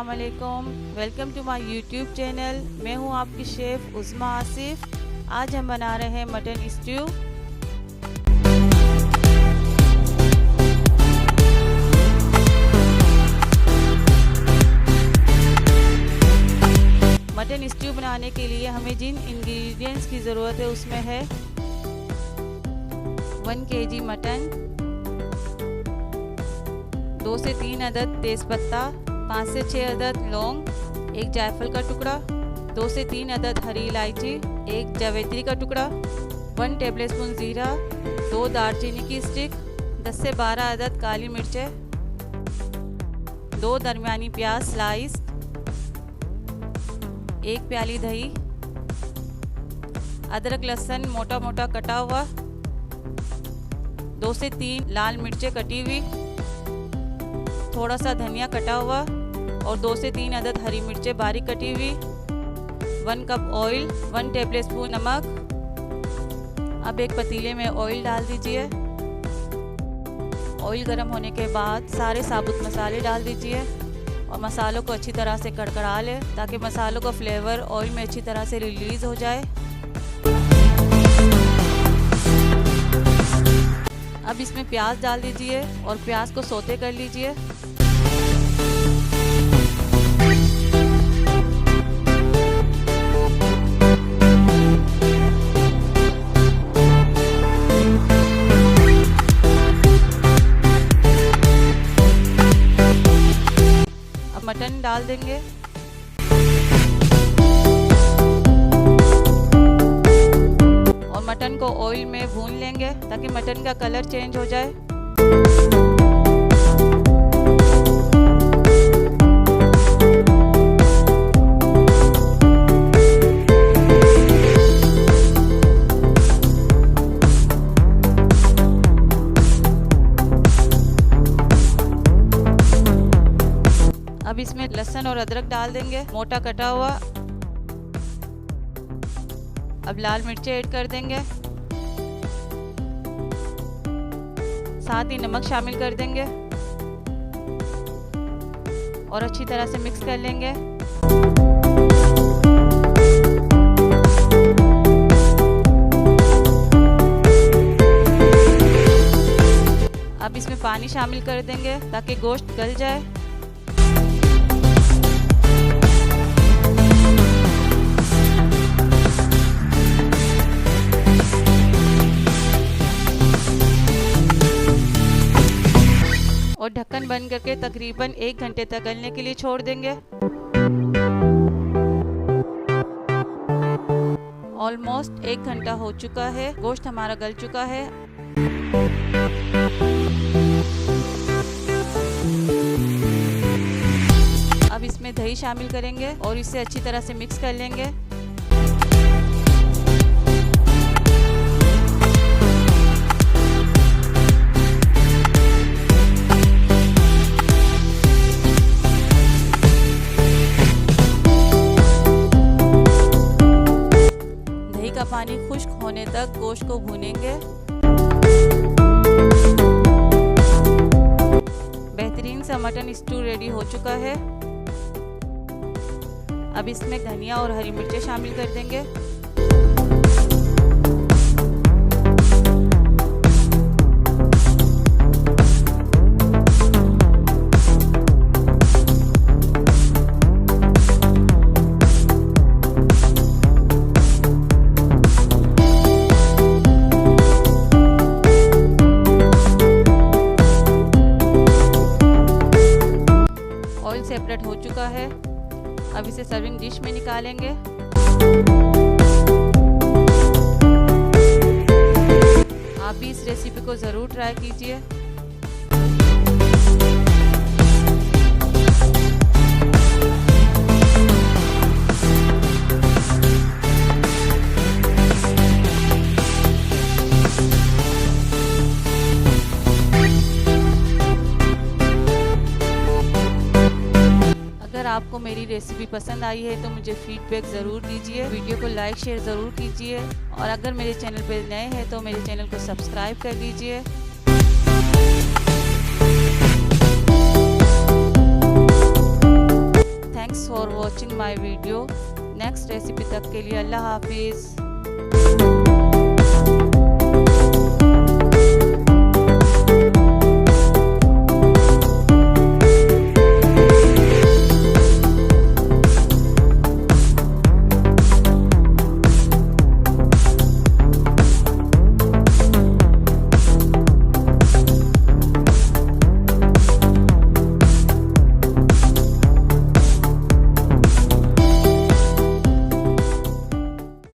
अस्सलाम वालेकुम, welcome to my YouTube channel. मैं हूं आपकी शेफ़ उज़्मा आसिफ। आज हम बना रहे हैं मटन स्ट्यू। मटन स्ट्यू बनाने के लिए हमें जिन इंग्रेडिएंट्स की ज़रूरत है उसमें है 1 kg मटन, 2 से 3 अदद तेज़पत्ता, 5 से 6 अदद लौंग, 1 जायफल का टुकड़ा, 2 से 3 अदद हरी इलायची, 1 जावित्री का टुकड़ा, 1 टेबलस्पून ज़ीरा, 2 दालचीनी की स्टिक, 10 से 12 अदद काली मिर्चें, 2 दरमियानी प्याज स्लाइस, 1 प्याली दही, अदरक लहसुन मोटा मोटा कटा हुआ, 2 से 3 लाल मिर्चें कटी हुई, थोड़ा सा धनिया कटा हुआ और 2 से 3 अदद हरी मिर्चें बारीक कटी हुई, 1 कप ऑयल, 1 टेबलस्पून नमक। अब एक पतीले में ऑयल डाल दीजिए। ऑयल गर्म होने के बाद सारे साबुत मसाले डाल दीजिए और मसालों को अच्छी तरह से कड़कड़ा लें ताकि मसालों का फ्लेवर ऑयल में अच्छी तरह से रिलीज़ हो जाए। अब इसमें प्याज डाल दीजिए और प्याज को सौते कर लीजिए। अब मटन डाल देंगे। और मटन को ऑयल में भून लेंगे ताकि मटन का कलर चेंज हो जाए। अब इसमें लहसुन और अदरक डाल देंगे मोटा कटा हुआ। अब लाल मिर्चें ऐड कर देंगे, साथ ही नमक शामिल कर देंगे और अच्छी तरह से मिक्स कर लेंगे। अब इसमें पानी शामिल कर देंगे ताकि गोश्त गल जाए। और ढक्कन बंद करके तकरीबन 1 घंटे तक गलने के लिए छोड़ देंगे। ऑलमोस्ट 1 घंटा हो चुका है, गोश्त हमारा गल चुका है। अब इसमें दही शामिल करेंगे और इसे अच्छी तरह से मिक्स कर लेंगे। पानी खुश्क होने तक गोश्त को भूनेंगे। बेहतरीन सा मटन स्टू रेडी हो चुका है। अब इसमें धनिया और हरी मिर्चें शामिल कर देंगे। सेपरेट हो चुका है। अब इसे सर्विंग डिश में निकालेंगे। आप भी इस रेसिपी को ज़रूर ट्राई कीजिए। अगर आपको मेरी रेसिपी पसंद आई है तो मुझे फीडबैक ज़रूर दीजिए। वीडियो को लाइक शेयर ज़रूर कीजिए और अगर मेरे चैनल पर नए हैं तो मेरे चैनल को सब्सक्राइब कर लीजिए। Watching my video. Next recipe तक के लिए अल्लाह हाफिज़।